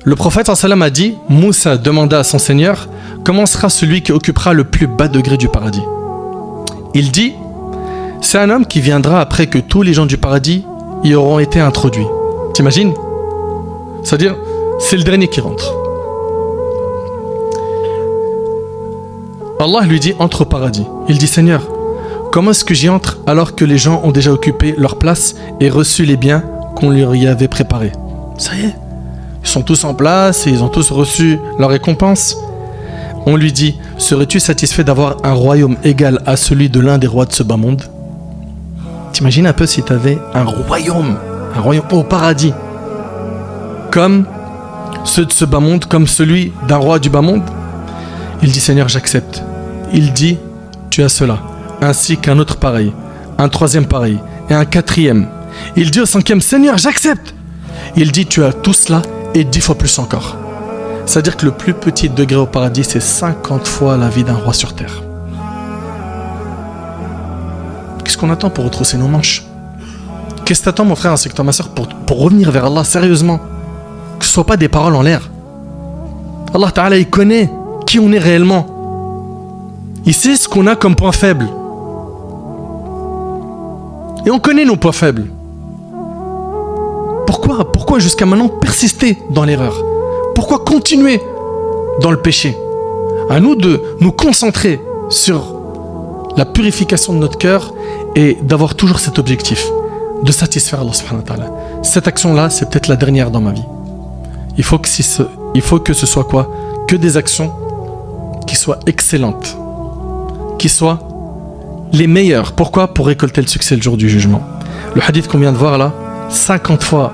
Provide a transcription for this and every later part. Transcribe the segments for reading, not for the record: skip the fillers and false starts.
Le prophète sallam a dit, Moussa demanda à son Seigneur, comment sera celui qui occupera le plus bas degré du paradis? Il dit, c'est un homme qui viendra après que tous les gens du paradis y auront été introduits. T'imagines? C'est-à-dire, c'est le dernier qui rentre. Allah lui dit, entre au paradis. Il dit, Seigneur, comment est-ce que j'y entre alors que les gens ont déjà occupé leur place et reçu les biens qu'on leur y avait préparés? Ça y est, ils sont tous en place et ils ont tous reçu leur récompense. On lui dit, serais-tu satisfait d'avoir un royaume égal à celui de l'un des rois de ce bas monde? T'imagines un peu si tu avais un royaume au paradis, comme ceux de ce bas monde, comme celui d'un roi du bas monde? Il dit, Seigneur, j'accepte. Il dit, tu as cela, ainsi qu'un autre pareil, un troisième pareil, et un quatrième. Il dit au cinquième, Seigneur, j'accepte. Il dit, tu as tout cela, et 10 fois plus encore. C'est-à-dire que le plus petit degré au paradis, c'est 50 fois la vie d'un roi sur terre. Qu'est-ce qu'on attend pour retrousser nos manches? Qu'est-ce que t'attends, mon frère ainsi que toi, ma soeur, pour revenir vers Allah sérieusement? Que ce ne soit pas des paroles en l'air. Allah Ta'ala, il connaît qui on est réellement. Il sait ce qu'on a comme point faible. Et on connaît nos points faibles. Pourquoi jusqu'à maintenant persister dans l'erreur? Pourquoi continuer dans le péché? À nous de nous concentrer sur la purification de notre cœur et d'avoir toujours cet objectif de satisfaire Allah subhanahu wa ta'ala. Cette action-là, c'est peut-être la dernière dans ma vie. Il faut que ce soit quoi? Que des actions qui soient excellentes, qui soient les meilleures. Pourquoi? Pour récolter le succès le jour du jugement. Le hadith qu'on vient de voir là, 50 fois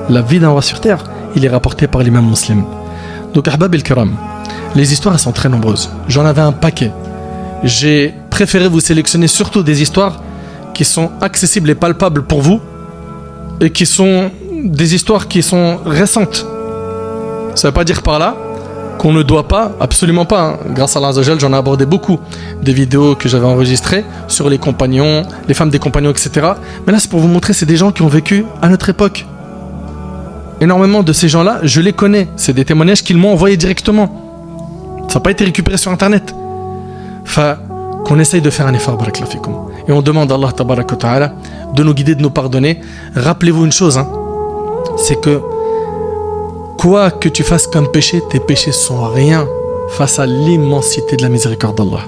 la vie d'un roi sur terre, il est rapporté par l'imam Muslim. Donc, Ahbab el-Kiram, les histoires elles sont très nombreuses. J'en avais un paquet. J'ai préféré vous sélectionner surtout des histoires qui sont accessibles et palpables pour vous et qui sont des histoires qui sont récentes. Ça ne veut pas dire par là qu'on ne doit pas, absolument pas, hein. Grâce à Allah Azza wa Jal, j'en ai abordé beaucoup des vidéos que j'avais enregistrées sur les compagnons, les femmes des compagnons, etc. Mais là, c'est pour vous montrer, c'est des gens qui ont vécu à notre époque. Énormément de ces gens-là, je les connais. C'est des témoignages qu'ils m'ont envoyés directement. Ça n'a pas été récupéré sur Internet. Enfin, qu'on essaye de faire un effort, barakallahu fikum. Et on demande à Allah tabaraka wa ta'ala de nous guider, de nous pardonner. Rappelez-vous une chose, hein, c'est que quoi que tu fasses comme péché, tes péchés sont rien face à l'immensité de la miséricorde d'Allah.